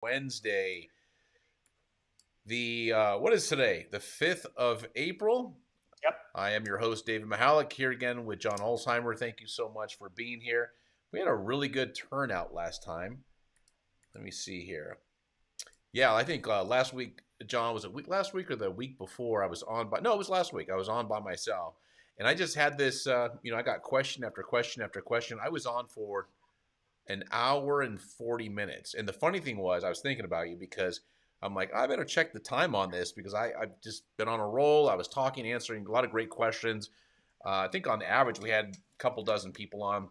Wednesday. What is today? The 5th of April. Yep. I am your host, David Michalek, here again with John Ulzheimer. Thank you so much for being here. We had a really good turnout last time. Let me see here. Yeah, I think last week, John, was it last week or the week before? I was on by no, it was last week. I was on by myself, and I just had this. I got question after question after question. I was on for an hour and 40 minutes. And the funny thing was, I was thinking about you because I'm like, I better check the time on this because I've just been on a roll. I was talking, answering a lot of great questions. I think on average, we had a couple dozen people on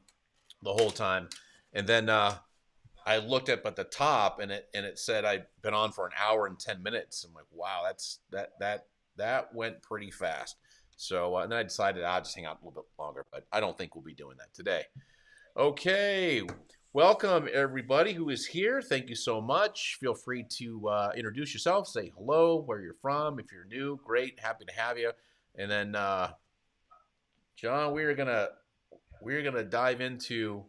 the whole time. And then I looked up at the top and it said I'd been on for an hour and 10 minutes. I'm like, wow, that went pretty fast. So and then I decided I'll just hang out a little bit longer, but I don't think we'll be doing that today. Okay, welcome everybody who is here. Thank you so much. Feel free to introduce yourself, say hello, where you're from. If you're new, great, happy to have you. And then, John, we're gonna dive into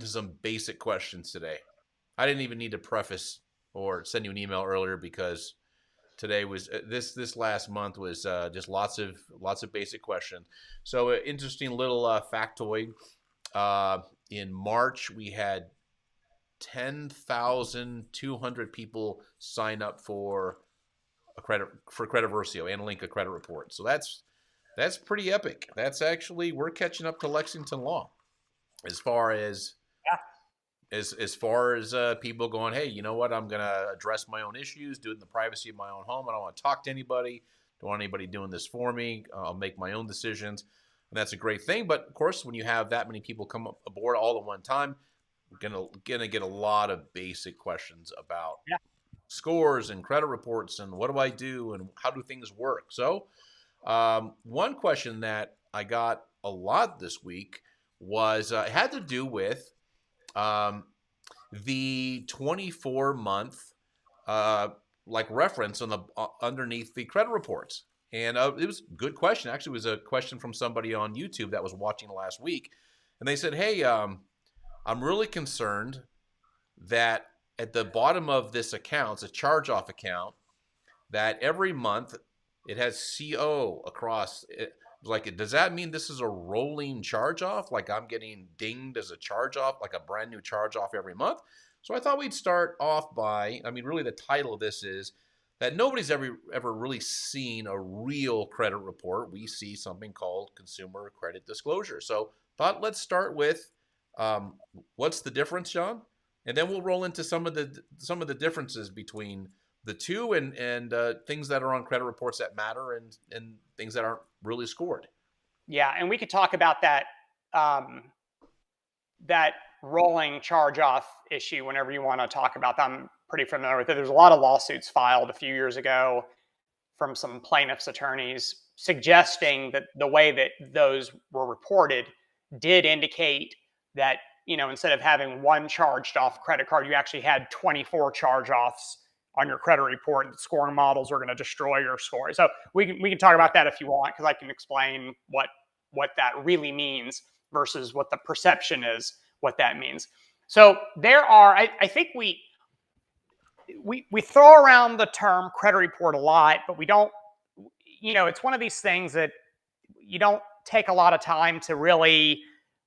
some basic questions today. I didn't even need to preface or send you an email earlier because today was this last month was just lots of basic questions. So interesting little factoid. In March, we had 10,200 people sign up for Credit Versio and link a credit report. So that's pretty epic. That's actually we're catching up to Lexington Law as far as Yeah. as far as people going, hey, you know what? I'm gonna address my own issues, do it in the privacy of my own home. I don't want to talk to anybody. Don't want anybody doing this for me. I'll make my own decisions, and that's a great thing. But of course, when you have that many people come aboard all at one time, we're gonna get a lot of basic questions about Yeah. scores and credit reports and what do I do and how do things work. So, one question that I got a lot this week was it had to do with um, the 24-month like reference on the underneath the credit reports. And it was a good question. Actually, it was a question from somebody on YouTube that was watching last week, and they said, "Hey, I'm really concerned that at the bottom of this account, it's a charge-off account, that every month it has CO across it. Like, does that mean this is a rolling charge off? Like I'm getting dinged as a charge off, like a brand new charge off every month?" So I thought we'd start off by, I mean, really the title of this is that nobody's ever really seen a real credit report. We see something called consumer credit disclosure. So thought let's start with what's the difference, John? And then we'll roll into some of the differences between the two and things that are on credit reports that matter and things that aren't really scored. Yeah. And we could talk about that rolling charge off issue whenever you want to talk about that. I'm pretty familiar with it. There's a lot of lawsuits filed a few years ago from some plaintiffs' attorneys suggesting that the way that those were reported did indicate that, instead of having one charged off credit card, you actually had 24 charge offs on your credit report, and the scoring models are going to destroy your score. So we can talk about that if you want, because I can explain what that really means versus what the perception is, what that means. So there are, I think we throw around the term credit report a lot, but we don't, it's one of these things that you don't take a lot of time to really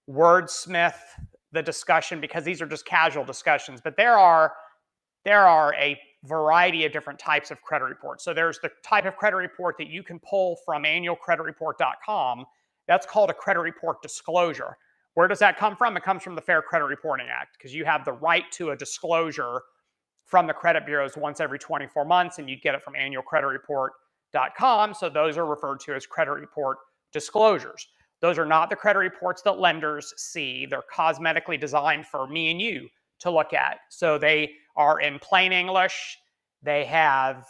wordsmith the discussion because these are just casual discussions. But there are a variety of different types of credit reports. So there's the type of credit report that you can pull from annualcreditreport.com. That's called a credit report disclosure. Where does that come from? It comes from the Fair Credit Reporting Act, because you have the right to a disclosure from the credit bureaus once every 24 months, and you get it from annualcreditreport.com. So those are referred to as credit report disclosures. Those are not the credit reports that lenders see. They're cosmetically designed for me and you to look at. So they are in plain English. They have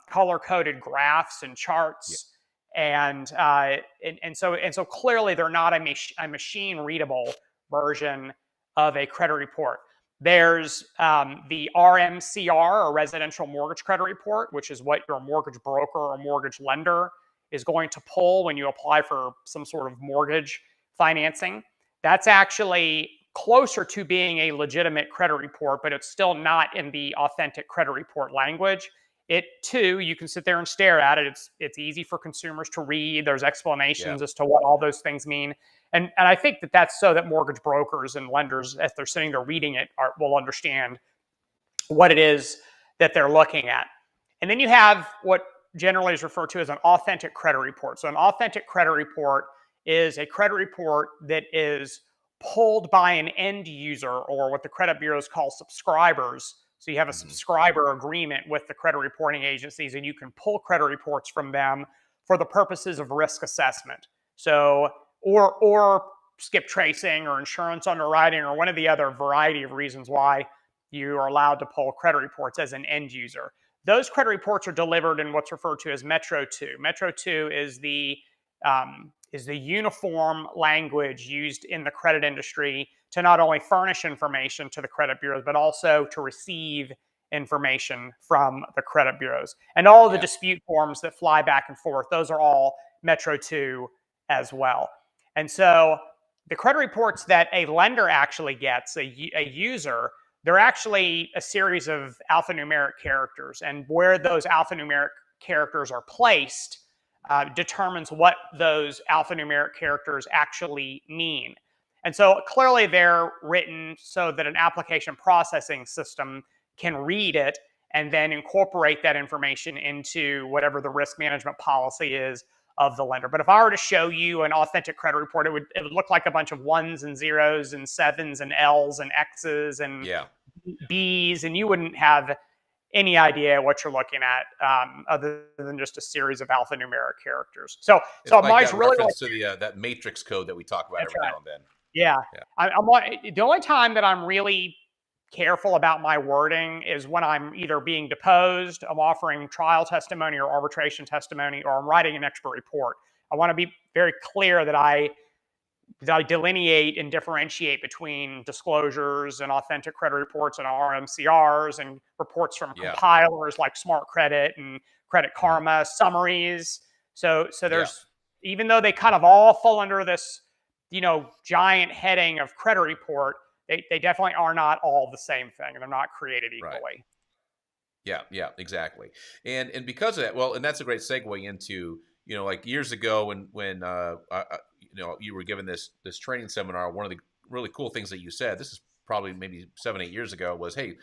color-coded graphs and charts, and so clearly they're not a machine-readable version of a credit report. There's the RMCR, or Residential Mortgage Credit Report, which is what your mortgage broker or mortgage lender is going to pull when you apply for some sort of mortgage financing. That's actually closer to being a legitimate credit report, but it's still not in the authentic credit report language. It too, you can sit there and stare at it. It's easy for consumers to read. There's Yeah. explanations as to what all those things mean. And I think that's so that mortgage brokers and lenders, as they're sitting there reading it, will understand what it is that they're looking at. And then you have what generally is referred to as an authentic credit report. So an authentic credit report is a credit report that is pulled by an end user, or what the credit bureaus call subscribers. So you have a subscriber agreement with the credit reporting agencies, and you can pull credit reports from them for the purposes of risk assessment. So, or skip tracing or insurance underwriting, or one of the other variety of reasons why you are allowed to pull credit reports as an end user. Those credit reports are delivered in what's referred to as Metro 2. Metro 2 is the uniform language used in the credit industry to not only furnish information to the credit bureaus, but also to receive information from the credit bureaus. And all of the dispute forms that fly back and forth, those are all Metro 2 as well. And so the credit reports that a lender actually gets, a user, they're actually a series of alphanumeric characters. And where those alphanumeric characters are placed determines what those alphanumeric characters actually mean. And so clearly they're written so that an application processing system can read it and then incorporate that information into whatever the risk management policy is of the lender. But if I were to show you an authentic credit report, it would look like a bunch of ones and zeros and sevens and L's and X's and B's, and you wouldn't have any idea what you're looking at, other than just a series of alphanumeric characters. So like Mike's really reference to the that matrix code that we talk about every now and then. Yeah. The only time that I'm really careful about my wording is when I'm either being deposed, I'm offering trial testimony or arbitration testimony, or I'm writing an expert report. I want to be very clear that I delineate and differentiate between disclosures and authentic credit reports and RMCRs and reports from compilers like Smart Credit and Credit Karma, summaries. So there's, even though they kind of all fall under this, giant heading of credit report, they definitely are not all the same thing, and they're not created equally. Right. Yeah, exactly. And because of that, well, and that's a great segue into, like years ago when you were given this training seminar, one of the really cool things that you said, this is probably maybe 7-8 years ago, was, hey,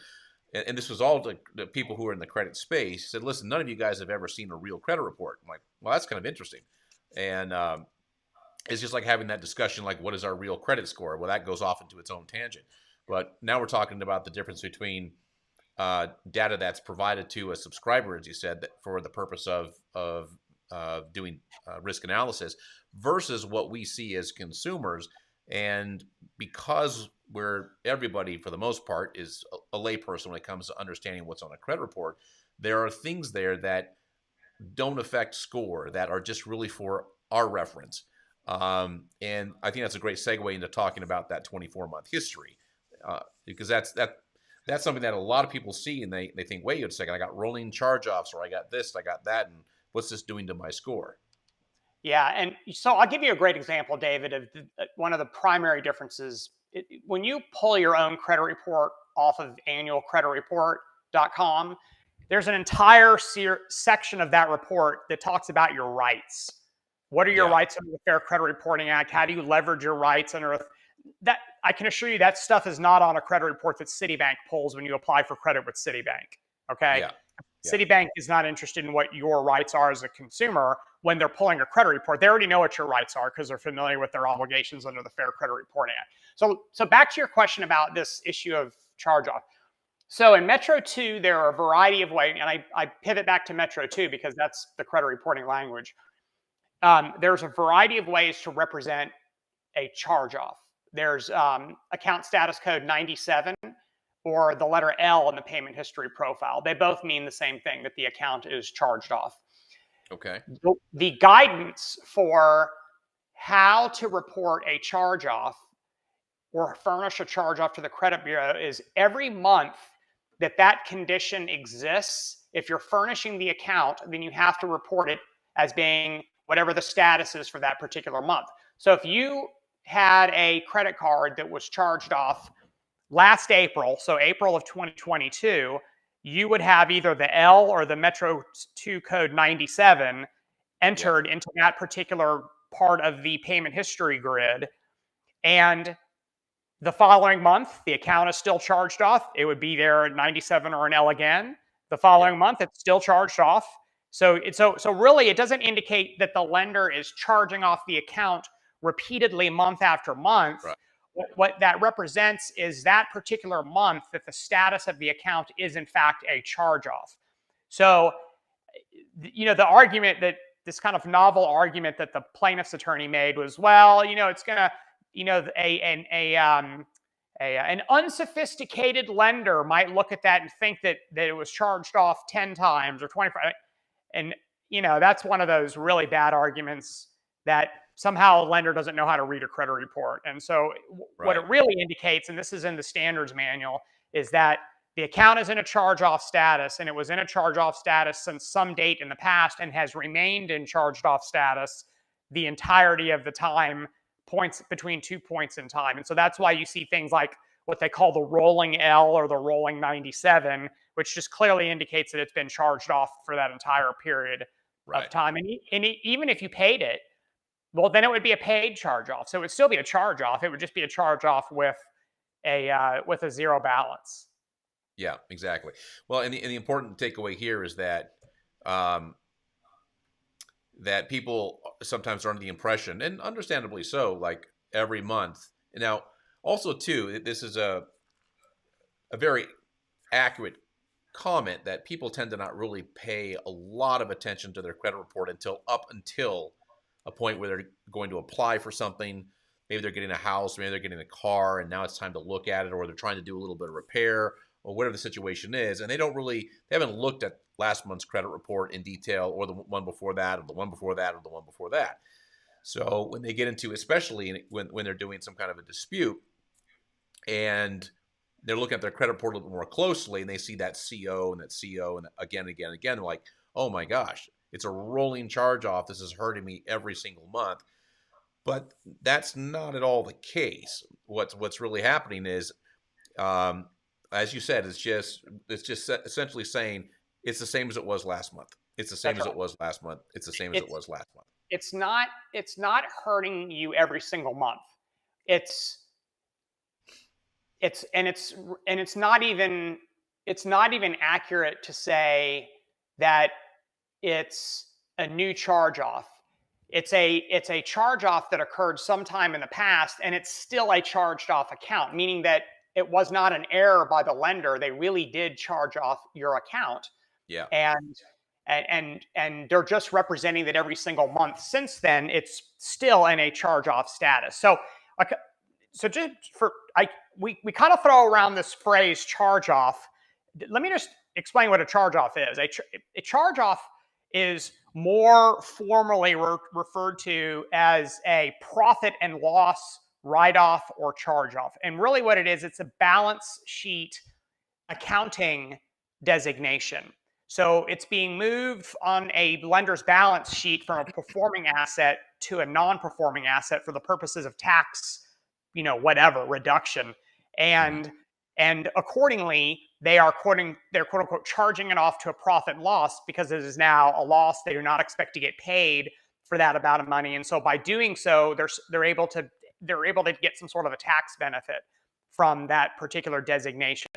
and this was all the people who are in the credit space, said, listen, none of you guys have ever seen a real credit report. I'm like, well, that's kind of interesting. And it's just like having that discussion, like, what is our real credit score? Well, that goes off into its own tangent. But now we're talking about the difference between data that's provided to a subscriber, as you said, that for the purpose of doing risk analysis, versus what we see as consumers. And because everybody, for the most part, is a layperson when it comes to understanding what's on a credit report, there are things there that don't affect score, that are just really for our reference. And I think that's a great segue into talking about that 24-month history, because that's something that a lot of people see, and they think, wait a second, I got rolling charge-offs, or I got this, I got that, and what's this doing to my score? Yeah, and so I'll give you a great example, David, of one of the primary differences. When you pull your own credit report off of annualcreditreport.com, there's an entire section of that report that talks about your rights. What are your rights under the Fair Credit Reporting Act? How do you leverage your rights under that? I can assure you that stuff is not on a credit report that Citibank pulls when you apply for credit with Citibank. Okay. Citibank is not interested in what your rights are as a consumer when they're pulling a credit report. They already know what your rights are because they're familiar with their obligations under the Fair Credit Reporting Act. So back to your question about this issue of charge-off. So in Metro 2, there are a variety of ways, and I pivot back to Metro 2 because that's the credit reporting language. There's a variety of ways to represent a charge-off. There's account status code 97 or the letter L in the payment history profile. They both mean the same thing, that the account is charged off. Okay. The guidance for how to report a charge-off or furnish a charge-off to the credit bureau is every month that condition exists. If you're furnishing the account, then you have to report it as being whatever the status is for that particular month. So if you had a credit card that was charged off last April, so April of 2022, you would have either the L or the Metro 2 code 97 entered into that particular part of the payment history grid. And the following month, the account is still charged off. It would be there at 97 or an L again. The following month, it's still charged off. So really, it doesn't indicate that the lender is charging off the account repeatedly month after month. Right. What that represents is that particular month that the status of the account is in fact a charge-off. So, the argument that this kind of novel argument that the plaintiff's attorney made was, well, it's going to, an unsophisticated lender might look at that and think that it was charged off 10 times or 25. And, that's one of those really bad arguments that somehow a lender doesn't know how to read a credit report. And so what it really indicates, and this is in the standards manual, is that the account is in a charge-off status, and it was in a charge-off status since some date in the past and has remained in charged-off status the entirety of the time, points between 2 points in time. And so that's why you see things like what they call the rolling L or the rolling 97, which just clearly indicates that it's been charged off for that entire period of time. And even if you paid it, well, then it would be a paid charge-off. So it would still be a charge-off. It would just be a charge-off with a zero balance. Yeah, exactly. Well, and the important takeaway here is that that people sometimes are under the impression, and understandably so, like every month. Now, also too, this is a very accurate comment that people tend to not really pay a lot of attention to their credit report until a point where they're going to apply for something. Maybe they're getting a house, maybe they're getting a car, and now it's time to look at it, or they're trying to do a little bit of repair, or whatever the situation is, and they haven't looked at last month's credit report in detail, or the one before that, or the one before that, or the one before that. So when they get into, especially when they're doing some kind of a dispute, and they're looking at their credit report a little bit more closely, and they see that CO and that CO and again and again and again, they're like, oh my gosh, it's a rolling charge off. This is hurting me every single month. But that's not at all the case. What's really happening is, as you said, it's just essentially saying it's the same as it was last month. It's the same as it was last month. It's the same as it was last month. It's not hurting you every single month. It's not even accurate to say that it's a new charge off. It's a charge off that occurred sometime in the past, and it's still a charged off account, meaning that it was not an error by the lender. They really did charge off your account. Yeah. And they're just representing that every single month since then, it's still in a charge off status. So we kind of throw around this phrase charge off. Let me just explain what a charge off is. A charge off is more formally referred to as a profit and loss write-off or charge-off. And really what it is, it's a balance sheet accounting designation. So it's being moved on a lender's balance sheet from a performing asset to a non-performing asset for the purposes of tax, reduction. And accordingly, they're quote unquote charging it off to a profit and loss because it is now a loss. They do not expect to get paid for that amount of money. And so by doing so, they're able to get some sort of a tax benefit from that particular designation.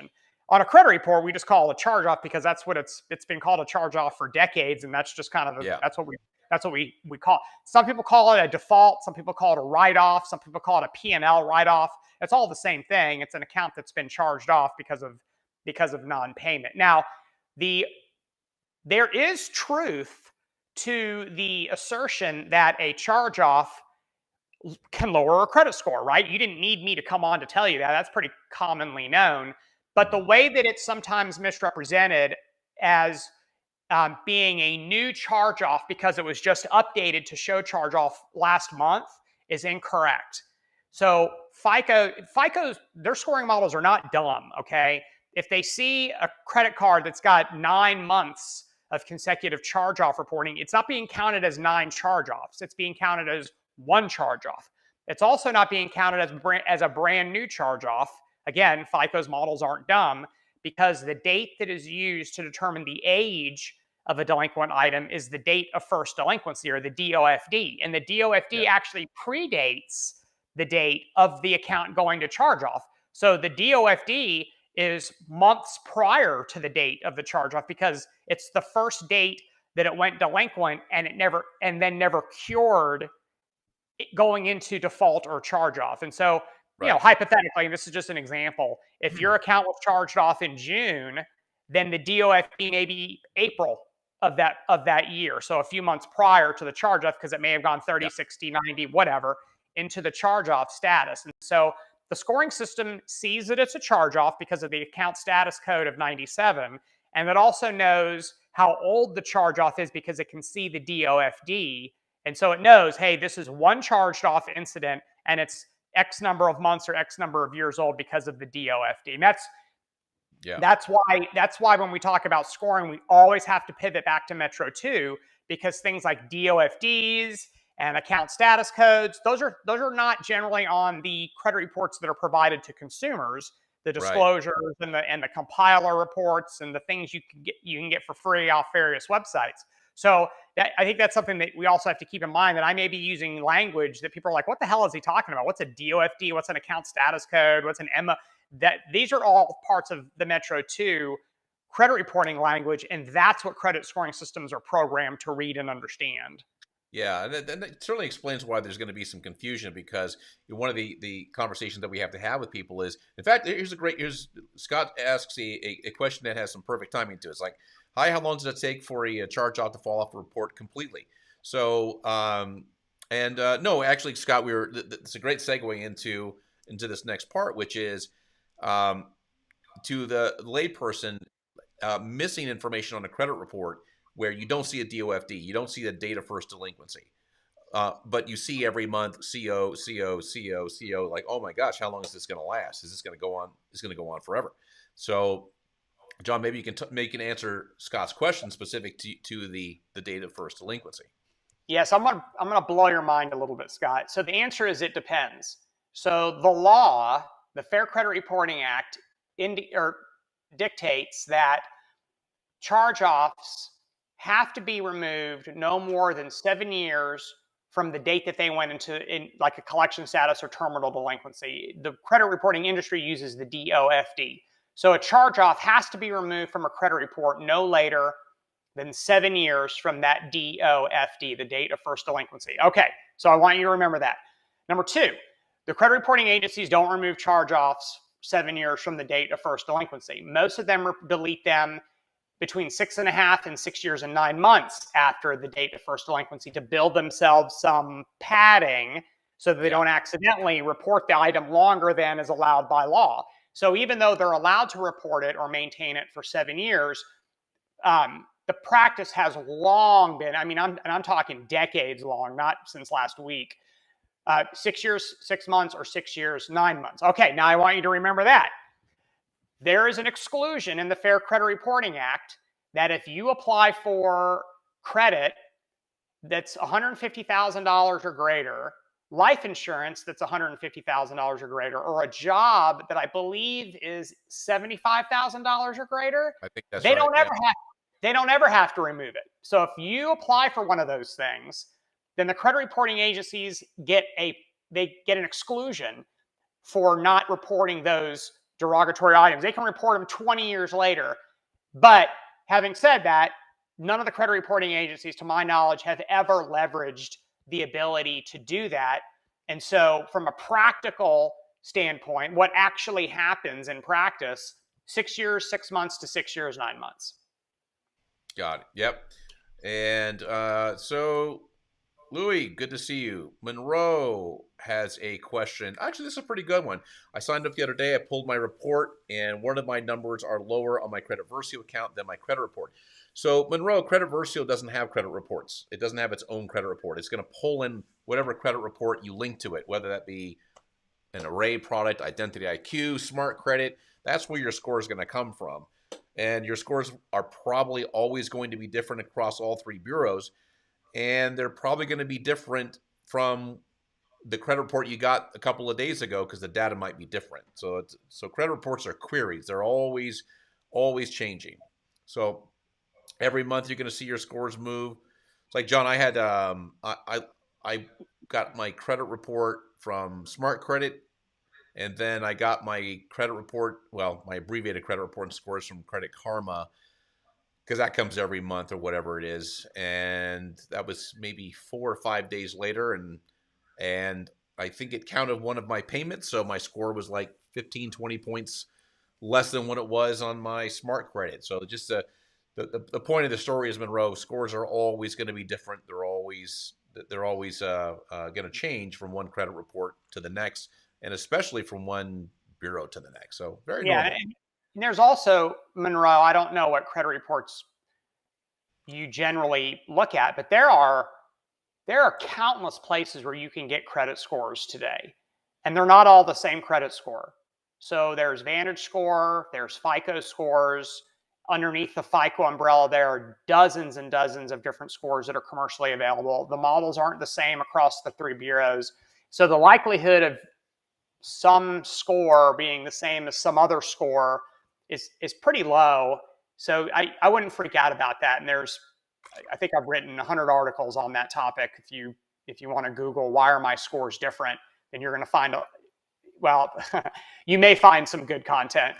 On a credit report, we just call it a charge off because that's what it's been called a charge off for decades, and that's just kind of that's what we call it. Some people call it a default, some people call it a write-off, some people call it a P&L write-off. It's all the same thing. It's an account that's been charged off because of non-payment. Now, there is truth to the assertion that a charge-off can lower a credit score, right? You didn't need me to come on to tell you that. That's pretty commonly known. But the way that it's sometimes misrepresented as being a new charge-off because it was just updated to show charge-off last month is incorrect. So FICO's, their scoring models are not dumb, okay? If they see a credit card that's got 9 months of consecutive charge-off reporting, it's not being counted as 9 charge-offs. It's being counted as 1 charge-off. It's also not being counted as a brand new charge off. Again, FICO's models aren't dumb, because the date that is used to determine the age of a delinquent item is the date of first delinquency, or the DOFD. And the Yeah. DOFD actually predates the date of the account going to charge off. So the DOFD is months prior to the date of the charge off, because it's the first date that it went delinquent, and then never cured going into default or charge off. And so, Right. hypothetically, and this is just an example, if your account was charged off in June, then the DOFD may be April of that year. So a few months prior to the charge off, because it may have gone 30, Yeah. 60, 90, whatever, into the charge off status. And so the scoring system sees that it's a charge off because of the account status code of 97. And it also knows how old the charge off is because it can see the DOFD. And so it knows, hey, this is one charged off incident, and it's X number of months or X number of years old because of the DOFD. And Yeah. that's why when we talk about scoring, we always have to pivot back to Metro 2, because things like DOFDs and account status codes, those are not generally on the credit reports that are provided to consumers, the Right. disclosures and the compiler reports and the things you can get for free off various websites. So I think that's something that we also have to keep in mind, that I may be using language that people are like, what the hell is he talking about? What's a DOFD? What's an account status code? What's an EMA? That these are all parts of the Metro 2 credit reporting language, and that's what credit scoring systems are programmed to read and understand. Yeah, and that certainly explains why there's going to be some confusion, because one of the conversations that we have to have with people is, in fact, here's Scott asks a question that has some perfect timing to it. It's like, hi, how long does it take for a charge off to fall off a report completely? So, no, actually, Scott, it's a great segue into this next part, which is um, to the layperson, missing information on a credit report where you don't see a DOFD, you don't see the date of first delinquency, but you see every month CO, CO, CO, CO. Like, oh my gosh, how long is this going to last? Is this going to go on? It's going to go on forever. So, John, maybe you can answer Scott's question specific to the date of first delinquency. Yes, I'm gonna blow your mind a little bit, Scott. So the answer is it depends. So the law, the Fair Credit Reporting Act, dictates that charge-offs have to be removed no more than 7 years from the date that they went into like a collection status or terminal delinquency. The credit reporting industry uses the DOFD. So a charge-off has to be removed from a credit report no later than 7 years from that DOFD, the date of first delinquency. Okay, so I want you to remember that. Number two, the credit reporting agencies don't remove charge-offs 7 years from the date of first delinquency. Most of them delete them between 6.5 and 6 years and 9 months after the date of first delinquency, to build themselves some padding so that they Yeah. don't accidentally report the item longer than is allowed by law. So even though they're allowed to report it or maintain it for 7 years, the practice has long been, I mean, I'm talking decades long, not since last week, 6 years, 6 months, or 6 years, 9 months. Okay, now I want you to remember that. There is an exclusion in the Fair Credit Reporting Act that if you apply for credit that's $150,000 or greater, life insurance that's $150,000 or greater, or a job that I believe is $75,000 or greater, I think that's they right. don't Yeah. ever have they don't ever have to remove it. So if you apply for one of those things, then the credit reporting agencies get an exclusion for not reporting those derogatory items. They can report them 20 years later. But having said that, none of the credit reporting agencies, to my knowledge, have ever leveraged the ability to do that. And so, from a practical standpoint, what actually happens in practice, 6 years, 6 months to 6 years, 9 months. Got it. Yep. And so, Louis, good to see you. Monroe has a question. Actually, this is a pretty good one. I signed up the other day. I pulled my report, and one of my numbers are lower on my Credit Versio account than my credit report. So, Monroe, Credit Versio doesn't have credit reports. It doesn't have its own credit report. It's going to pull in whatever credit report you link to it, whether that be an array product, Identity IQ, Smart Credit. That's where your score is going to come from. And your scores are probably always going to be different across all three bureaus. And they're probably going to be different from the credit report you got a couple of days ago because the data might be different. So credit reports are queries. They're always changing. So every month you're going to see your scores move. It's like John, I got my credit report from Smart Credit, and then I got my credit report, well, my abbreviated credit report and scores from Credit Karma because that comes every month or whatever it is. And that was maybe 4 or 5 days later, and I think it counted one of my payments, so my score was like 15, 20 points less than what it was on my Smart Credit. So just the point of the story is, Monroe, scores are always going to be different. They're always going to change from one credit report to the next, and especially from one bureau to the next. So very Yeah, normal. and there's also, Monroe, I don't know what credit reports you generally look at, but there are countless places where you can get credit scores today, and they're not all the same credit score. So there's Vantage Score, there's FICO scores. Underneath the FICO umbrella, there are dozens and dozens of different scores that are commercially available. The models aren't the same across the three bureaus. So the likelihood of some score being the same as some other score is pretty low. So I wouldn't freak out about that. And I think I've written 100 articles on that topic. If you want to Google why are my scores different, then you're going to find well, you may find some good content.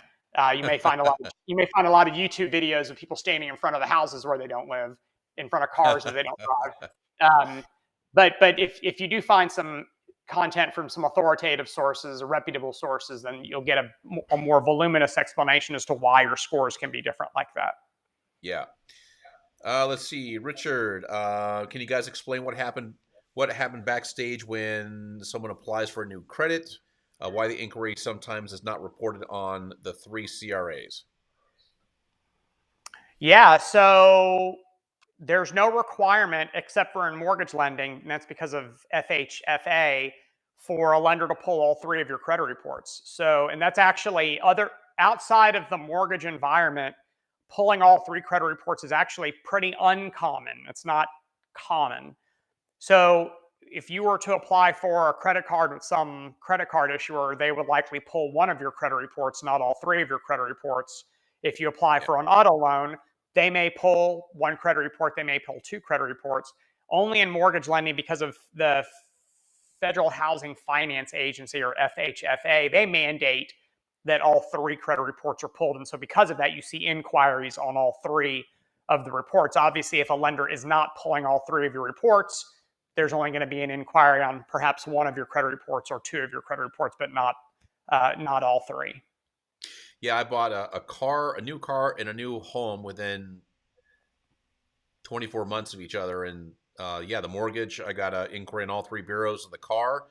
You may find a lot of YouTube videos of people standing in front of the houses where they don't live, in front of cars that they don't drive. But if you do find some content from some authoritative sources or reputable sources, then you'll get a more voluminous explanation as to why your scores can be different like that. Yeah. Let's see, Richard. Can you guys explain what happened? What happened backstage when someone applies for a new credit? Why the inquiry sometimes is not reported on the 3 CRAs? Yeah, so there's no requirement except for in mortgage lending, and that's because of FHFA, for a lender to pull all three of your credit reports. So, and that's actually outside of the mortgage environment, pulling all three credit reports is actually pretty uncommon. It's not common. So, if you were to apply for a credit card with some credit card issuer, they would likely pull one of your credit reports, not all three of your credit reports. If you apply Yeah. for an auto loan, they may pull one credit report, they may pull two credit reports. Only in mortgage lending, because of the Federal Housing Finance Agency, or FHFA, they mandate that all three credit reports are pulled. And so because of that, you see inquiries on all three of the reports. Obviously, if a lender is not pulling all three of your reports, there's only going to be an inquiry on perhaps one of your credit reports or two of your credit reports, but not all three. Yeah, I bought a new car, and a new home within 24 months of each other, and yeah, the mortgage, I got an inquiry in all three bureaus. Of the car,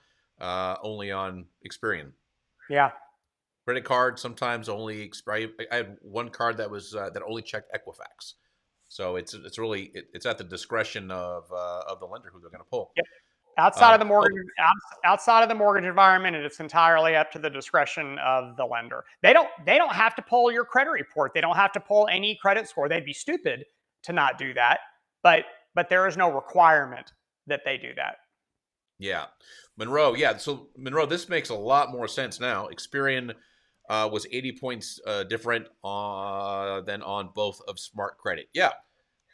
only on Experian. Yeah. Credit card sometimes only. I had one card that only checked Equifax. So it's at the discretion of the lender who they're going to pull. Yep. Outside of the Oh, mortgage, outside of the mortgage environment, and it's entirely up to the discretion of the lender. They don't have to pull your credit report. They don't have to pull any credit score. They'd be stupid to not do that. But there is no requirement that they do that. yeah, Monroe. Yeah, so Monroe, this makes a lot more sense now. Experian was 80 points different than on both of Smart Credit. Yeah,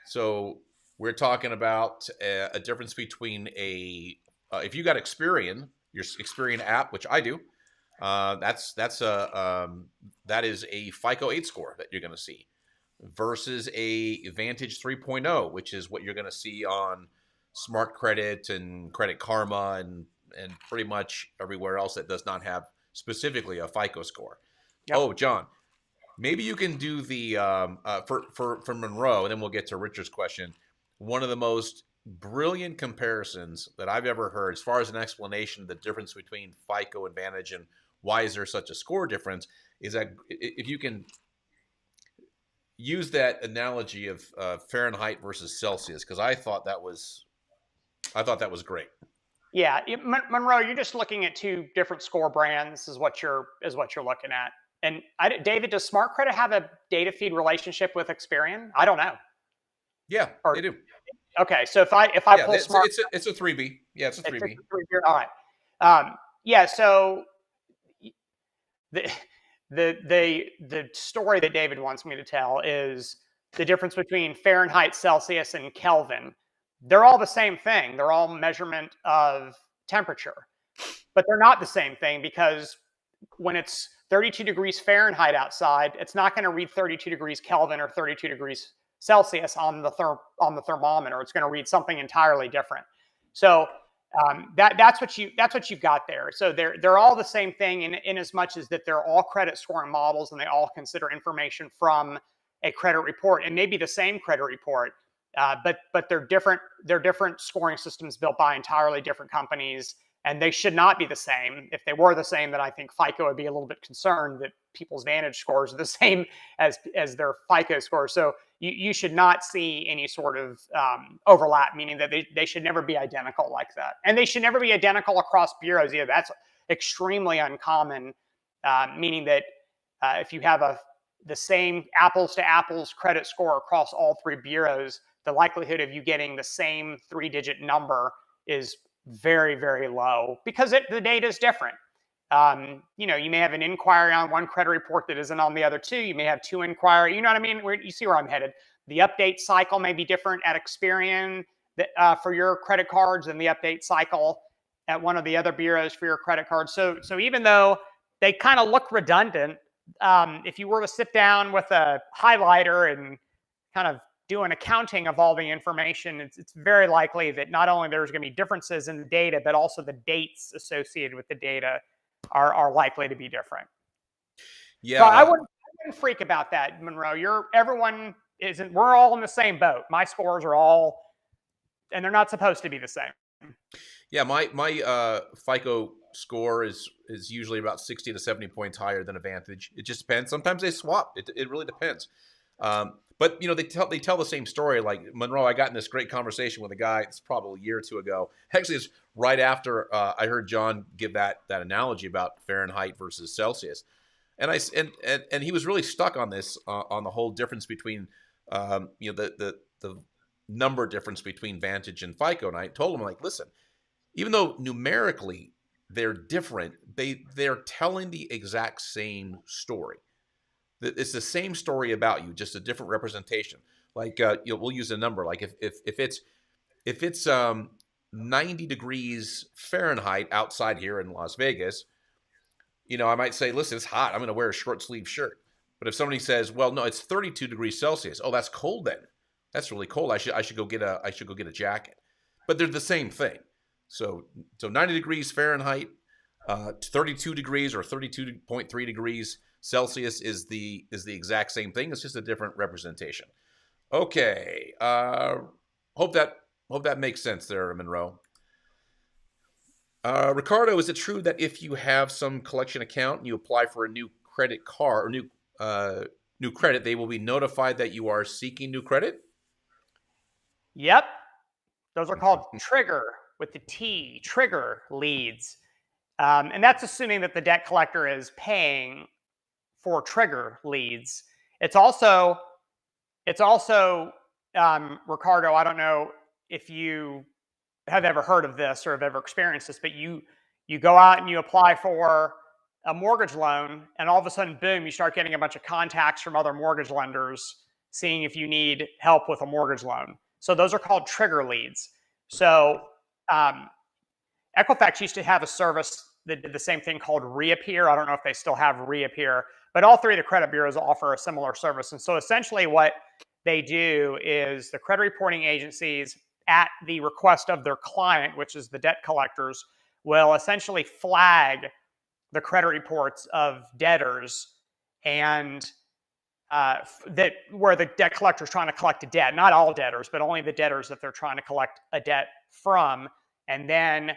so we're talking about a difference between if you got Experian, your Experian app, which I do, that is a FICO 8 score that you're going to see, versus a Vantage 3.0, which is what you're going to see on Smart Credit and Credit Karma and pretty much everywhere else that does not have specifically a FICO score. Yep. Oh, John, maybe you can do the for Monroe, and then we'll get to Richard's question. One of the most brilliant comparisons that I've ever heard, as far as an explanation of the difference between FICO and Vantage and why is there such a score difference, is that if you can use that analogy of Fahrenheit versus Celsius, because I thought that was great. Yeah, Monroe, you're just looking at two different score brands, is what you're looking at. And David, does Smart Credit have a data feed relationship with Experian? I don't know. Yeah, they do. Okay, so if I pull Smart, it's a 3B. Yeah, it's a 3B. all right. Yeah. So the the story that David wants me to tell is the difference between Fahrenheit, Celsius, and Kelvin. They're all the same thing. They're all measurement of temperature, but they're not the same thing because when it's 32 degrees Fahrenheit outside, it's not going to read 32 degrees Kelvin or 32 degrees Celsius on the thermometer. It's going to read something entirely different. So that's what you've got there. So they're all the same thing in as much as that they're all credit scoring models and they all consider information from a credit report and maybe the same credit report, but they're different. They're different scoring systems built by entirely different companies, and they should not be the same. If they were the same, then I think FICO would be a little bit concerned that people's Vantage scores are the same as their FICO scores. So you should not see any sort of overlap, meaning that they should never be identical like that. And they should never be identical across bureaus either. That's extremely uncommon, meaning that if you have the same apples to apples credit score across all three bureaus, the likelihood of you getting the same 3-digit number is very, very low because the data is different. You may have an inquiry on one credit report that isn't on the other two. You may have two inquiry. You know what I mean? You see where I'm headed. The update cycle may be different at Experian for your credit cards than the update cycle at one of the other bureaus for your credit cards. So even though they kind of look redundant, if you were to sit down with a highlighter and kind of do an accounting of all the information, it's very likely that not only there's going to be differences in the data, but also the dates associated with the data are likely to be different. Yeah, so I wouldn't freak about that, Monroe. We're all in the same boat. My scores are all, and they're not supposed to be the same. Yeah, my FICO score is usually about 60 to 70 points higher than a Vantage. It just depends. Sometimes they swap. It really depends. But they tell the same story. Like Monroe, I got in this great conversation with a guy. It's probably a year or two ago. Actually, it's right after I heard John give that analogy about Fahrenheit versus Celsius, and he was really stuck on this on the whole difference between the number difference between Vantage and FICO. And I told him, like, listen, even though numerically they're different, they're telling the exact same story. It's the same story about you, just a different representation. Like we'll use a number. Like if it's 90 degrees Fahrenheit outside here in Las Vegas, I might say, listen, it's hot. I'm going to wear a short sleeve shirt. But if somebody says, well, no, it's 32 degrees Celsius. Oh, that's cold then. That's really cold. I should go get a jacket. But they're the same thing. So 90 degrees Fahrenheit, 32 degrees or 32.3 degrees Celsius is the exact same thing. It's just a different representation. Okay. Hope that makes sense there, Monroe. Ricardo, is it true that if you have some collection account and you apply for a new credit card or new credit, they will be notified that you are seeking new credit? Yep. Those are called trigger with the T, trigger leads. And that's assuming that the debt collector is paying for trigger leads. It's also Ricardo, I don't know if you have ever heard of this or have ever experienced this, but you go out and you apply for a mortgage loan, and all of a sudden, boom, you start getting a bunch of contacts from other mortgage lenders seeing if you need help with a mortgage loan. So those are called trigger leads. So Equifax used to have a service that did the same thing called Reappear. I don't know if they still have Reappear, but all three of the credit bureaus offer a similar service. And so essentially what they do is the credit reporting agencies, at the request of their client, which is the debt collectors, will essentially flag the credit reports of debtors and that where the debt collector is trying to collect a debt, not all debtors, but only the debtors that they're trying to collect a debt from. And then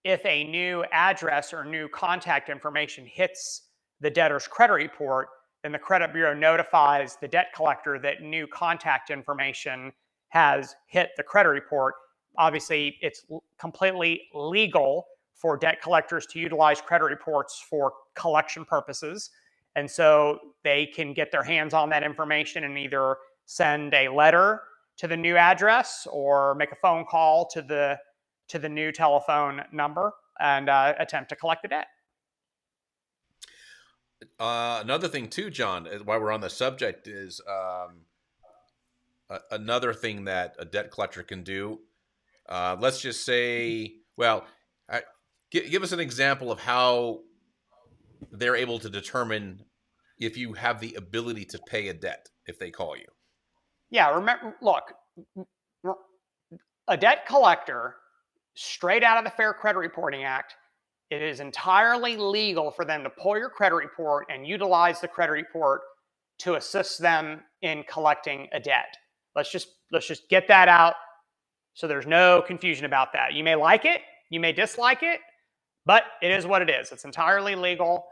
if a new address or new contact information hits the debtor's credit report, then the credit bureau notifies the debt collector that new contact information has hit the credit report. Obviously, it's completely legal for debt collectors to utilize credit reports for collection purposes. And so they can get their hands on that information and either send a letter to the new address or make a phone call to the new telephone number. and attempt to collect the debt. Another thing too, John, while we're on the subject, is another thing that a debt collector can do. Let's just say, well, give us an example of how they're able to determine if you have the ability to pay a debt if they call you. Yeah, remember, look, a debt collector, straight out of the Fair Credit Reporting Act, it is entirely legal for them to pull your credit report and utilize the credit report to assist them in collecting a debt. Let's just get that out so there's no confusion about that. You may like it, you may dislike it, but it is what it is. It's entirely legal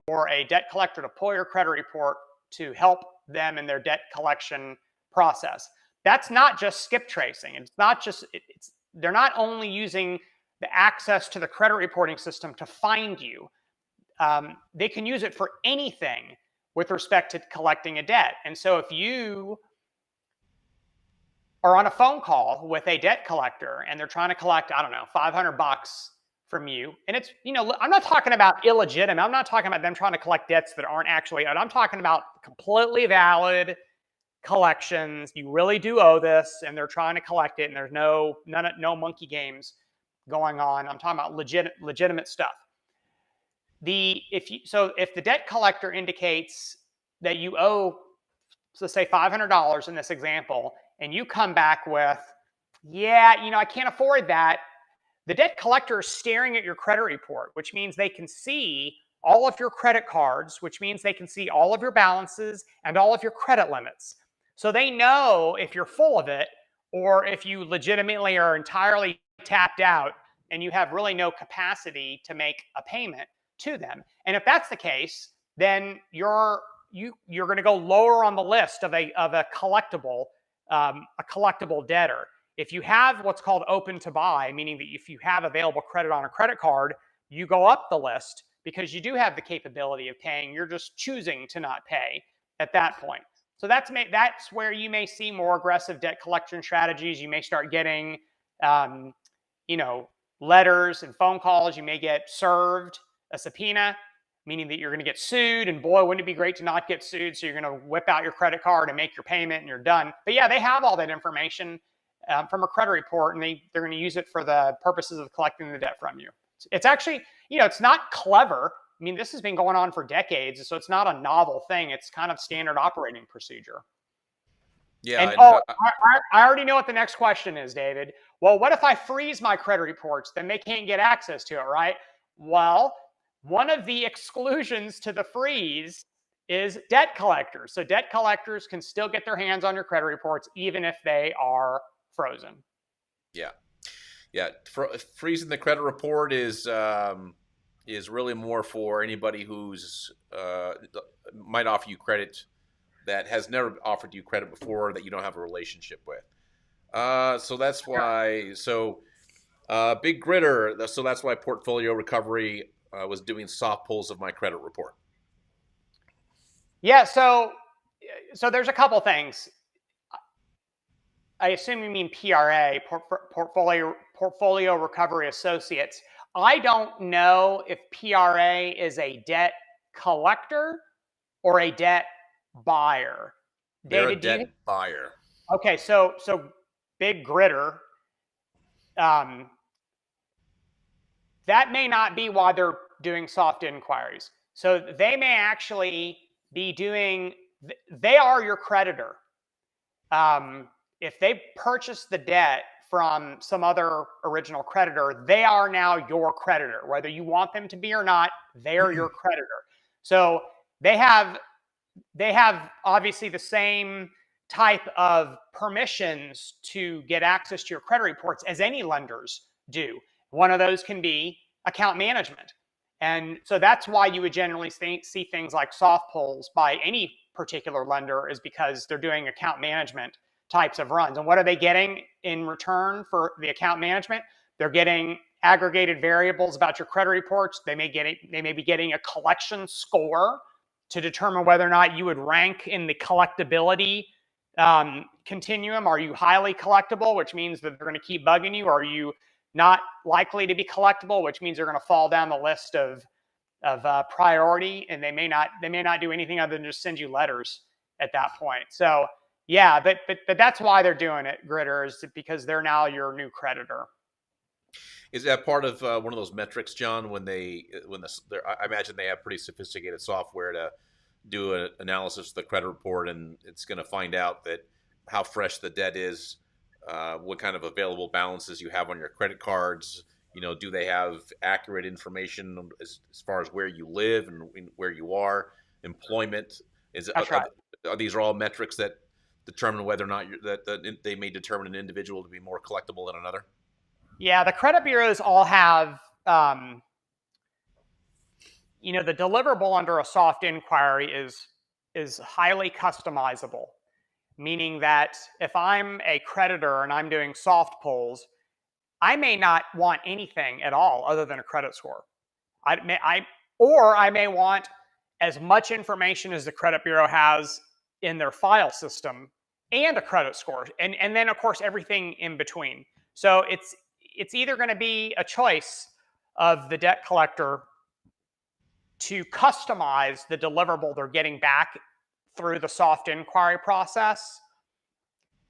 for a debt collector to pull your credit report to help them in their debt collection process. That's not just skip tracing. It's not just, they're not only using the access to the credit reporting system to find you. They can use it for anything with respect to collecting a debt. And so if you are on a phone call with a debt collector and they're trying to collect, I don't know, $500 from you, and it's, I'm not talking about illegitimate. I'm not talking about them trying to collect debts that aren't actually owed. I'm talking about completely valid collections. You really do owe this, and they're trying to collect it, and there's no monkey games going on. I'm talking about legitimate stuff. If the debt collector indicates that you owe, so say $500 in this example, and you come back with, yeah, I can't afford that, the debt collector is staring at your credit report, which means they can see all of your credit cards, which means they can see all of your balances and all of your credit limits. So they know if you're full of it or if you legitimately are entirely tapped out and you have really no capacity to make a payment to them. And if that's the case, then you're going to go lower on the list of a collectible debtor. If you have what's called open to buy, meaning that if you have available credit on a credit card, you go up the list because you do have the capability of paying. You're just choosing to not pay at that point. So that's where you may see more aggressive debt collection strategies. You may start getting, letters and phone calls. You may get served a subpoena, meaning that you're going to get sued. And boy, wouldn't it be great to not get sued? So you're going to whip out your credit card and make your payment and you're done. But yeah, they have all that information from a credit report, and they're going to use it for the purposes of collecting the debt from you. It's actually, it's not clever. I mean, this has been going on for decades, so it's not a novel thing. It's kind of standard operating procedure. Yeah. And I already know what the next question is, David. Well, what if I freeze my credit reports? Then they can't get access to it, right? Well, one of the exclusions to the freeze is debt collectors. So debt collectors can still get their hands on your credit reports even if they are frozen. Yeah. Freezing the credit report is really more for anybody who's might offer you credit that has never offered you credit before that you don't have a relationship with. So that's why. So Big Gritter. So that's why Portfolio Recovery was doing soft pulls of my credit report. Yeah. So there's a couple things. I assume you mean PRA, Portfolio Recovery Associates. I don't know if PRA is a debt collector or a debt buyer. They're David, a debt buyer. Okay, so Big Gritter, that may not be why they're doing soft inquiries. So they may actually be they are your creditor. If they purchased the debt from some other original creditor, they are now your creditor. Whether you want them to be or not, they're your creditor. So they have obviously the same type of permissions to get access to your credit reports as any lenders do. One of those can be account management. And so that's why you would generally see things like soft pulls by any particular lender, is because they're doing account management types of runs. And what are they getting in return for the account management? They're getting aggregated variables about your credit reports. They may be getting a collection score to determine whether or not you would rank in the collectability continuum. Are you highly collectible, which means that they're going to keep bugging you? Are you not likely to be collectible, which means they're going to fall down the list of priority, and they may not do anything other than just send you letters at that point. So yeah, but that's why they're doing it, Gritter, is because they're now your new creditor. Is that part of one of those metrics, John? I imagine they have pretty sophisticated software to do an analysis of the credit report, and it's going to find out that how fresh the debt is, what kind of available balances you have on your credit cards. Do they have accurate information as far as where you live and where you are, employment? That's right. Are these all metrics that determine whether or not that they may determine an individual to be more collectible than another? Yeah, the credit bureaus all have, the deliverable under a soft inquiry is highly customizable, meaning that if I'm a creditor and I'm doing soft pulls, I may not want anything at all other than a credit score. I may want as much information as the credit bureau has in their file system and a credit score, and then of course everything in between. So it's either going to be a choice of the debt collector to customize the deliverable they're getting back through the soft inquiry process,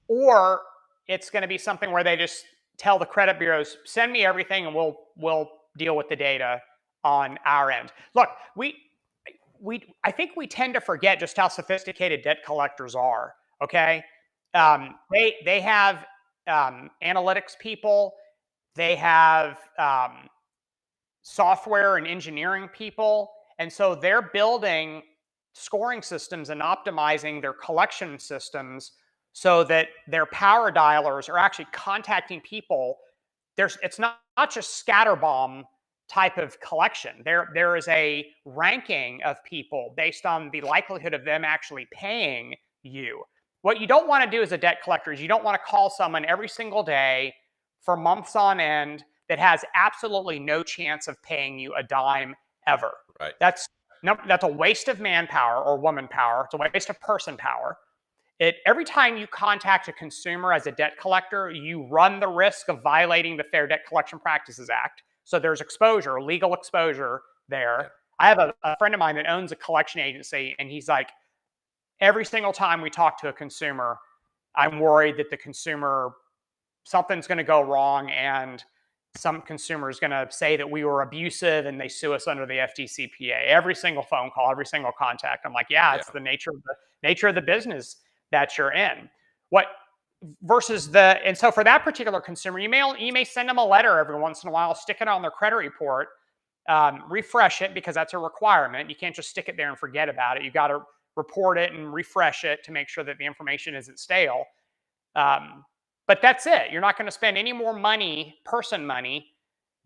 or it's going to be something where they just tell the credit bureaus, send me everything and we'll deal with the data on our end. Look, I think we tend to forget just how sophisticated debt collectors are. Okay, they have analytics people, they have software and engineering people, and so they're building scoring systems and optimizing their collection systems so that their power dialers are actually contacting people. It's not just scatterbomb type of collection. There is a ranking of people based on the likelihood of them actually paying you. What you don't want to do as a debt collector is you don't want to call someone every single day for months on end that has absolutely no chance of paying you a dime ever. Right. That's a waste of manpower or woman power. It's a waste of person power. Every time you contact a consumer as a debt collector, you run the risk of violating the Fair Debt Collection Practices Act. So there's exposure, legal exposure there. Yeah. I have a friend of mine that owns a collection agency, and he's like, every single time we talk to a consumer, I'm worried that the consumer, something's going to go wrong, and some consumer is going to say that we were abusive and they sue us under the FDCPA. Every single phone call, every single contact, I'm like, yeah, it's the nature of the business that you're in. And so for that particular consumer, you may send them a letter every once in a while, stick it on their credit report, refresh it because that's a requirement. You can't just stick it there and forget about it. You got to report it and refresh it to make sure that the information isn't stale. But that's it. You're not going to spend any more money, person money,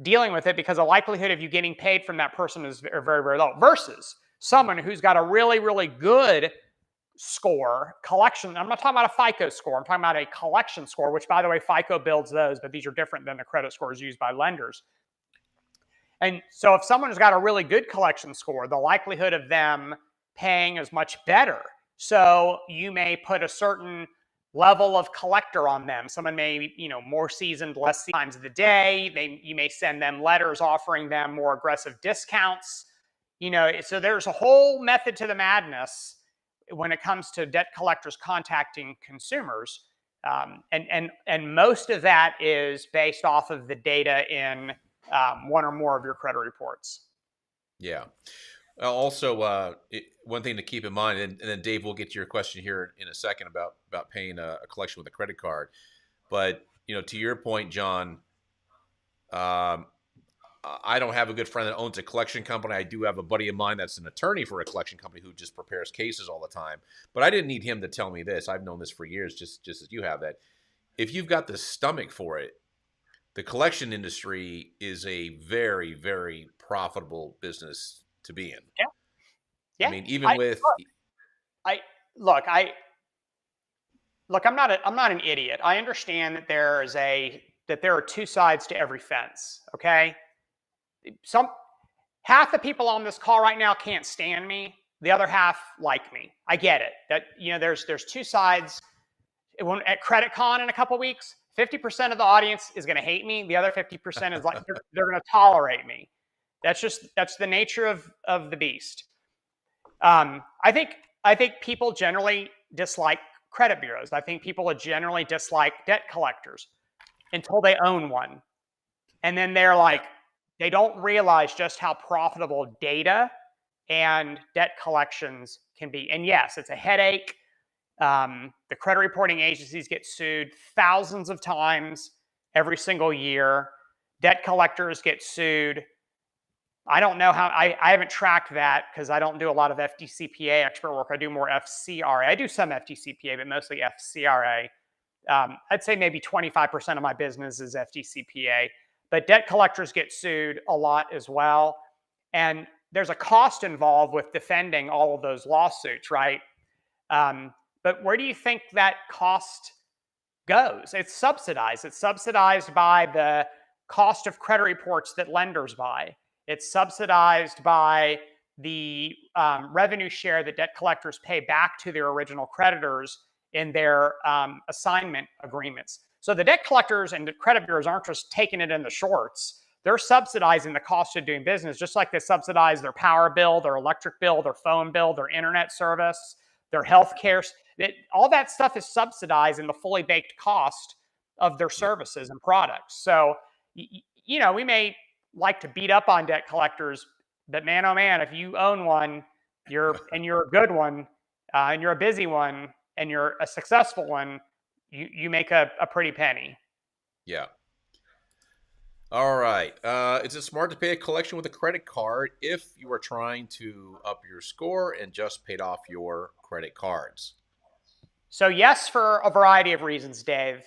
dealing with it because the likelihood of you getting paid from that person is very, very, very low. Versus someone who's got a really, really good score, collection. I'm not talking about a FICO score. I'm talking about a collection score, which, by the way, FICO builds those, but these are different than the credit scores used by lenders. And so if someone's got a really good collection score, the likelihood of them paying is much better. So you may put a certain level of collector on them. Someone may, more seasoned, less times of the day. You may send them letters offering them more aggressive discounts. So there's a whole method to the madness when it comes to debt collectors contacting consumers. And most of that is based off of the data in one or more of your credit reports. Yeah. Also, one thing to keep in mind, and then Dave, we'll get to your question here in a second about paying a collection with a credit card. But to your point, John, I don't have a good friend that owns a collection company. I do have a buddy of mine that's an attorney for a collection company who just prepares cases all the time. But I didn't need him to tell me this. I've known this for years, just as you have, that if you've got the stomach for it, the collection industry is a very, very profitable business to be in. Yeah. Yeah. I mean, even I'm not an idiot. I understand that there are two sides to every fence. Okay. Half the people on this call right now can't stand me. The other half like me. I get it. That there's two sides. At CreditCon in a couple weeks, 50% of the audience is going to hate me. The other 50% is like they're going to tolerate me. That's the nature of the beast. I think people generally dislike credit bureaus. I think people generally dislike debt collectors until they own one. And then they're like, they don't realize just how profitable data and debt collections can be. And yes, it's a headache. The credit reporting agencies get sued thousands of times every single year. Debt collectors get sued. I don't know how, I haven't tracked that because I don't do a lot of FDCPA expert work. I do more FCRA. I do some FDCPA, but mostly FCRA. I'd say maybe 25% of my business is FDCPA, but debt collectors get sued a lot as well. And there's a cost involved with defending all of those lawsuits, right? But where do you think that cost goes? It's subsidized. It's subsidized by the cost of credit reports that lenders buy. It's subsidized by the revenue share that debt collectors pay back to their original creditors in their assignment agreements. So the debt collectors and the credit bureaus aren't just taking it in the shorts. They're subsidizing the cost of doing business, just like they subsidize their power bill, their electric bill, their phone bill, their internet service, their health care. All that stuff is subsidized in the fully baked cost of their services and products. So, we may like to beat up on debt collectors, but man, oh man, if you own one, you're a good one, and you're a busy one, and you're a successful one, you make a pretty penny. Yeah. All right. Is it smart to pay a collection with a credit card if you are trying to up your score and just paid off your credit cards? So yes, for a variety of reasons, Dave.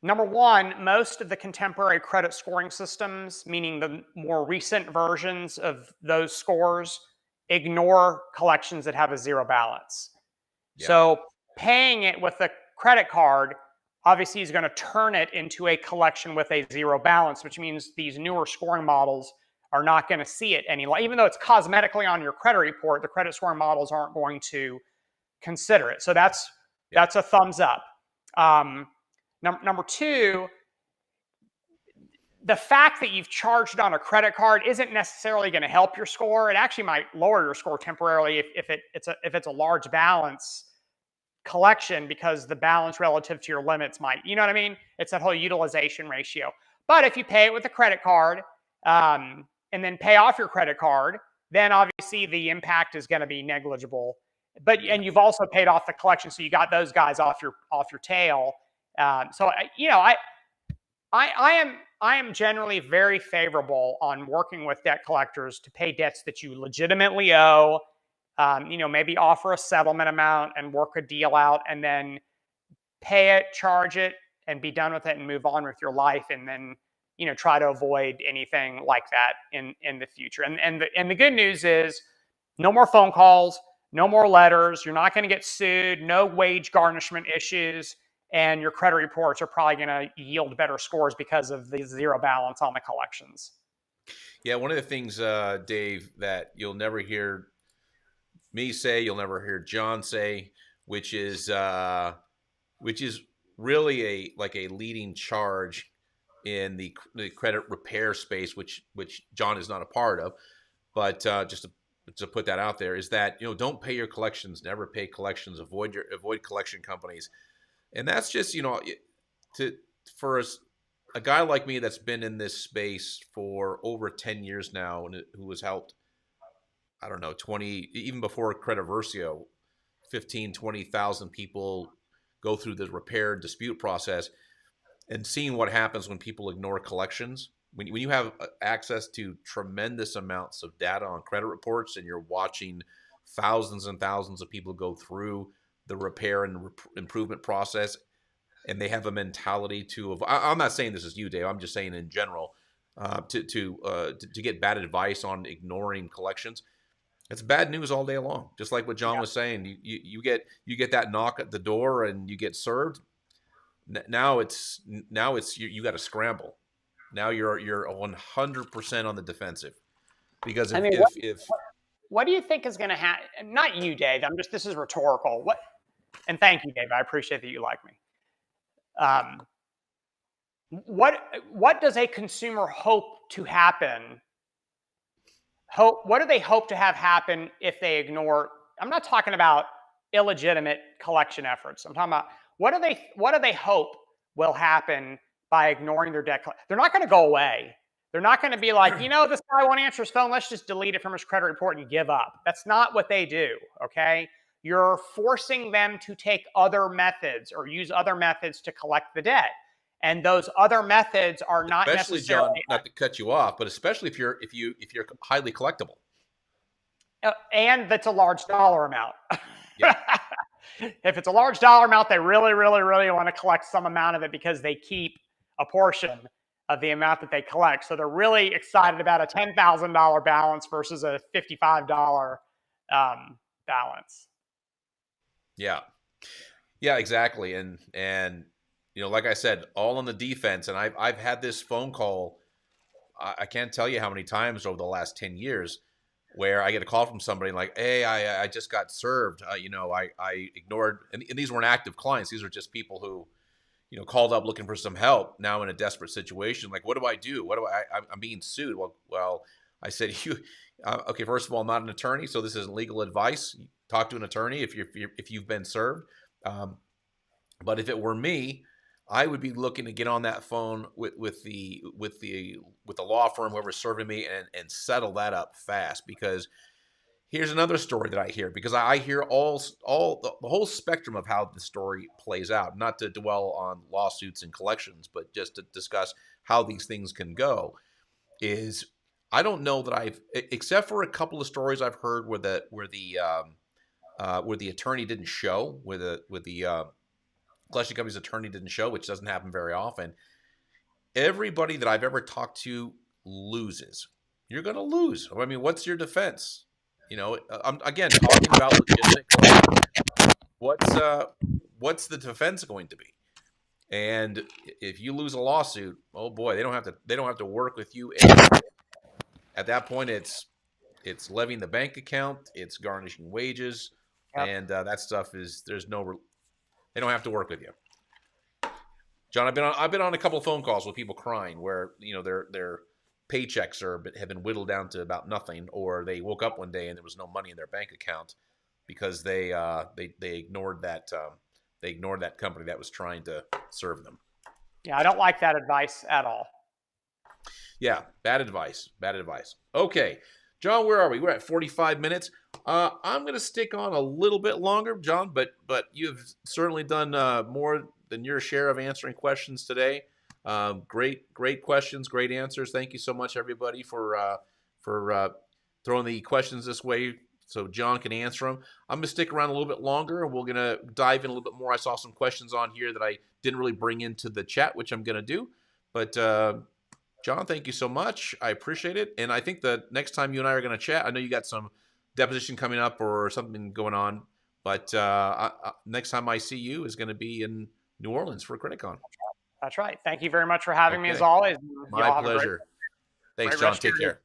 Number one, most of the contemporary credit scoring systems, meaning the more recent versions of those scores, ignore collections that have a zero balance. Yeah. So paying it with a credit card obviously is going to turn it into a collection with a zero balance, which means these newer scoring models are not going to see it any longer. Even though it's cosmetically on your credit report, the credit scoring models aren't going to consider it. So that's a thumbs up. Number two, the fact that you've charged on a credit card isn't necessarily going to help your score. It actually might lower your score temporarily if it's a large balance collection, because the balance relative to your limits might, you know what I mean? It's that whole utilization ratio. But if you pay it with a credit card and then pay off your credit card, then obviously the impact is going to be negligible. And you've also paid off the collection, so you got those guys off your tail. I am generally very favorable on working with debt collectors to pay debts that you legitimately owe. Maybe offer a settlement amount and work a deal out, and then pay it, charge it, and be done with it and move on with your life. And then, try to avoid anything like that in the future. And the good news is no more phone calls, no more letters. You're not going to get sued, no wage garnishment issues, and your credit reports are probably going to yield better scores because of the zero balance on the collections. Yeah, one of the things, Dave, that you'll never hear me say, you'll never hear John say, which is really a leading charge in the credit repair space, which John is not a part of, but just to put that out there, is that don't pay your collections, never pay collections, avoid collection companies, and that's just for a guy like me that's been in this space for over 10 years now, and who has helped, I don't know, 20, even before credit Versio, 15, 20,000 people go through the repair and dispute process, and seeing what happens when people ignore collections. When you have access to tremendous amounts of data on credit reports, and you're watching thousands and thousands of people go through the repair and improvement process, and they have a mentality I'm not saying this is you, Dave, I'm just saying in general, to get bad advice on ignoring collections, it's bad news all day long. Just like what John was saying, you get that knock at the door and you get served. Now it's you got to scramble. Now you're 100% on the defensive, because what do you think is going to happen? Not you, Dave. This is rhetorical. And thank you, Dave. I appreciate that you like me. Um, what does a consumer hope to happen? What do they hope to have happen if they ignore? I'm not talking about illegitimate collection efforts. I'm talking about what do they hope will happen by ignoring their debt? They're not going to go away. They're not going to be like, this guy won't answer his phone. Let's just delete it from his credit report and give up. That's not what they do. Okay. You're forcing them to take other methods or use other methods to collect the debt. And those other methods are not Especially, necessarily, John, not to cut you off, but especially if you're highly collectible. And that's a large dollar amount. Yeah. If it's a large dollar amount, they really, really, really want to collect some amount of it because they keep a portion of the amount that they collect. So they're really excited about a $10,000 balance versus a $55 balance. Yeah. Yeah, exactly. And like I said, all on the defense. And I've had this phone call. I can't tell you how many times over the last 10 years where I get a call from somebody like, hey, I just got served. I ignored, and these weren't active clients. These were just people who, called up looking for some help now in a desperate situation. Like, what do I do? I'm being sued. Well, I said, okay, first of all, I'm not an attorney, so this isn't legal advice. Talk to an attorney if you've been served. But if it were me, I would be looking to get on that phone with the law firm, whoever's serving me, and settle that up fast. Because here's another story that I hear, because I hear all the whole spectrum of how the story plays out. Not to dwell on lawsuits and collections, but just to discuss how these things can go. Is I don't know that except for a couple of stories I've heard where the attorney didn't show, where the collection company's attorney didn't show, which doesn't happen very often. Everybody that I've ever talked to loses. You're going to lose. I mean, what's your defense? I'm again talking about legitimate collection. What's the defense going to be? And if you lose a lawsuit, oh boy, they don't have to work with you anymore. At that point, it's levying the bank account, it's garnishing wages, Yep. and that stuff is they don't have to work with you. John, I've been on a couple of phone calls with people crying where their paychecks have been whittled down to about nothing, or they woke up one day and there was no money in their bank account because they ignored that company that was trying to serve them. Yeah, I don't like that advice at all. Yeah, bad advice. Bad advice. Okay, John, where are we? We're at 45 minutes. I'm going to stick on a little bit longer, John, but you've certainly done more than your share of answering questions today. Great questions, great answers. Thank you so much, everybody, for throwing the questions this way so John can answer them. I'm going to stick around a little bit longer, and we're going to dive in a little bit more. I saw some questions on here that I didn't really bring into the chat, which I'm going to do. But John, thank you so much. I appreciate it. And I think the next time you and I are going to chat, I know you got some deposition coming up or something going on, but next time I see you is going to be in New Orleans for CreditCon. That's right. Thank you very much for having me, as always. My pleasure. Thanks, John. Take care.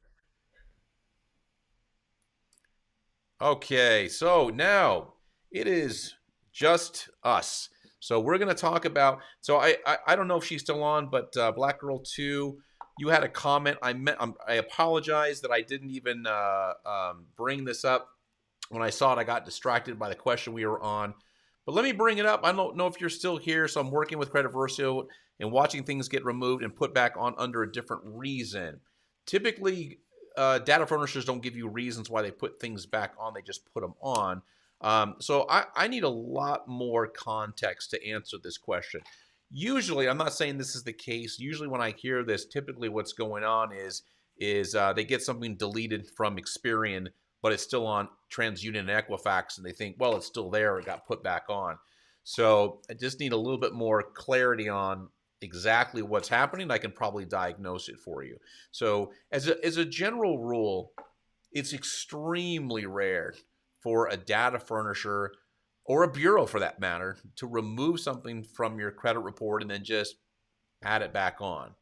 Okay, so now it is just us. So we're going to talk about, so I don't know if she's still on, but Black Girl 2, you had a comment. I apologize that I didn't even bring this up. When I saw it, I got distracted by the question we were on. But let me bring it up. I don't know if you're still here, so I'm working with Credit Versio and watching things get removed and put back on under a different reason. Typically, data furnishers don't give you reasons why they put things back on. They just put them on. So I need a lot more context to answer this question. Usually, I'm not saying this is the case. Usually when I hear this, typically what's going on is they get something deleted from Experian, but it's still on TransUnion and Equifax, and they think, well, it's still there. It got put back on. So I just need a little bit more clarity on exactly what's happening. I can probably diagnose it for you. So as a general rule, it's extremely rare for a data furnisher or a bureau for that matter to remove something from your credit report and then just add it back on.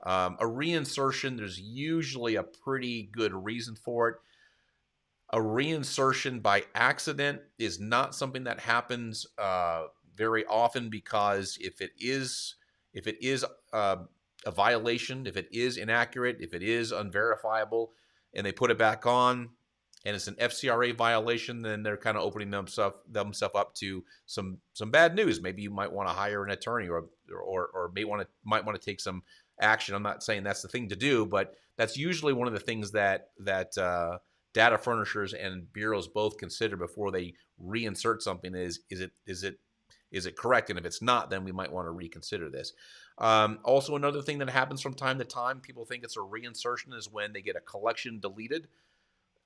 A reinsertion, there's usually a pretty good reason for it. A reinsertion by accident is not something that happens very often, because if it is a violation, if it is inaccurate, if it is unverifiable, and they put it back on, and it's an FCRA violation, then they're kind of opening themselves up to some bad news. Maybe you might want to hire an attorney, or might want to take some action. I'm not saying that's the thing to do, but that's usually one of the things that data furnishers and bureaus both consider before they reinsert something. Is it correct? And if it's not, then we might want to reconsider this. Also, another thing that happens from time to time, people think it's a reinsertion, is when they get a collection deleted.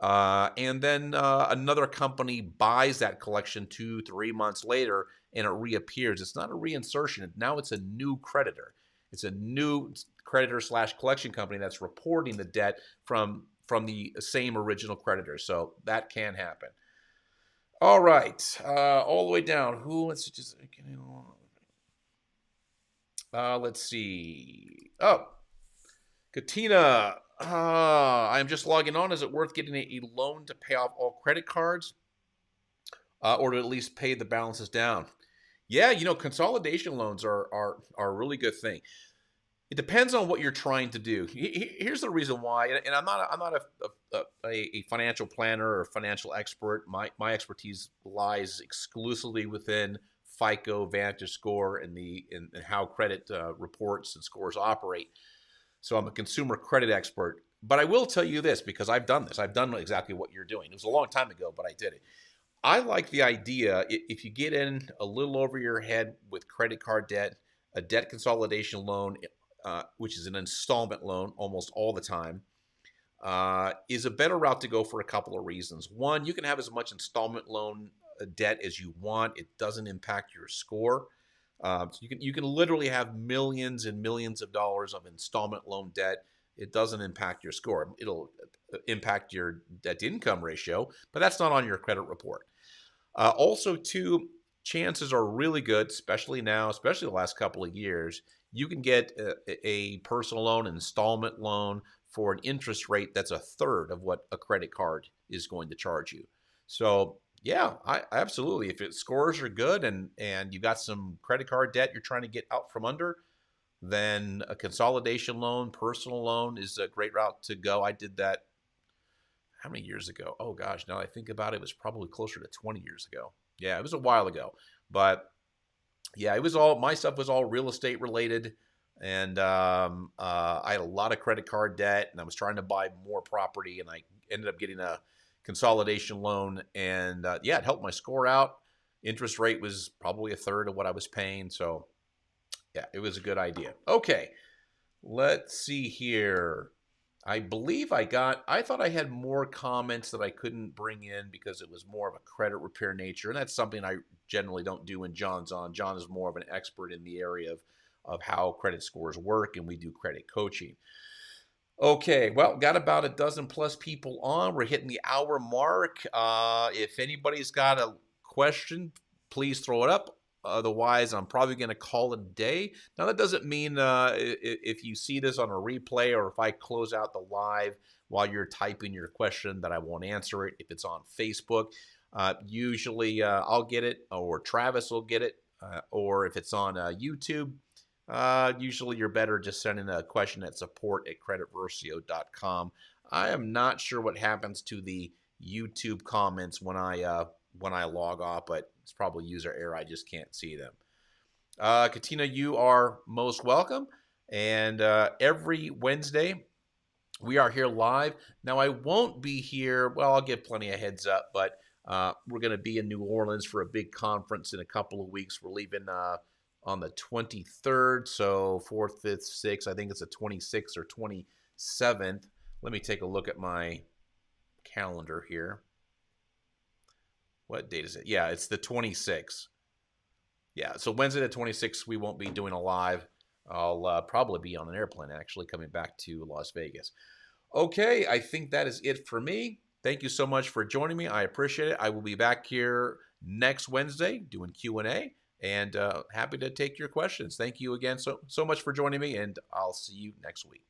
And then another company buys that collection 2-3 months later, and it reappears. It's not a reinsertion. Now it's a new creditor. It's a new creditor / collection company that's reporting the debt from the same original creditor. So that can happen. All right, all the way down. Let's see. Oh, Katina. I'm just logging on. Is it worth getting a loan to pay off all credit cards, or to at least pay the balances down? Yeah, consolidation loans are a really good thing. It depends on what you're trying to do. Here's the reason why, and I'm not a financial planner or financial expert. My expertise lies exclusively within FICO, VantageScore, and how credit reports and scores operate. So I'm a consumer credit expert. But I will tell you this, because I've done this. I've done exactly what you're doing. It was a long time ago, but I did it. I like the idea, if you get in a little over your head with credit card debt, a debt consolidation loan, which is an installment loan almost all the time, is a better route to go for a couple of reasons. One, you can have as much installment loan debt as you want. It doesn't impact your score. So you can literally have millions and millions of dollars of installment loan debt. It doesn't impact your score. It'll impact your debt to income ratio, but that's not on your credit report. Also, too, chances are really good, especially now, especially the last couple of years, you can get a personal loan, installment loan for an interest rate that's a third of what a credit card is going to charge you. So yeah, I absolutely. If its scores are good and you got some credit card debt you're trying to get out from under, then a consolidation loan, personal loan is a great route to go. I did that how many years ago? Oh gosh, now I think about it, it was probably closer to 20 years ago. Yeah, it was a while ago. But yeah, it was all, my stuff was all real estate related. And I had a lot of credit card debt, and I was trying to buy more property, and I ended up getting a consolidation loan, and yeah, it helped my score out. Interest rate was probably a third of what I was paying. So yeah, it was a good idea. Okay, let's see here. I believe I thought I had more comments that I couldn't bring in because it was more of a credit repair nature. And that's something I generally don't do when John's on. John is more of an expert in the area of how credit scores work, and we do credit coaching. Okay, well, got about a dozen plus people on. We're hitting the hour mark. If anybody's got a question, please throw it up. Otherwise, I'm probably going to call it a day. Now, that doesn't mean if you see this on a replay, or if I close out the live while you're typing your question, that I won't answer it. If it's on Facebook, usually I'll get it, or Travis will get it, or if it's on YouTube, usually you're better just sending a question at support@creditversio.com. I am not sure what happens to the YouTube comments when I log off, but it's probably user error. I just can't see them. Katina, you are most welcome. And every Wednesday, we are here live. Now, I won't be here. Well, I'll give plenty of heads up, but we're going to be in New Orleans for a big conference in a couple of weeks. We're leaving on the 23rd, so 4th, 5th, 6th. I think it's the 26th or 27th. Let me take a look at my calendar here. What date is it? Yeah, it's the 26th. Yeah, so Wednesday the 26th, we won't be doing a live. I'll probably be on an airplane, actually, coming back to Las Vegas. Okay, I think that is it for me. Thank you so much for joining me. I appreciate it. I will be back here next Wednesday doing Q&A, and happy to take your questions. Thank you again so much for joining me, and I'll see you next week.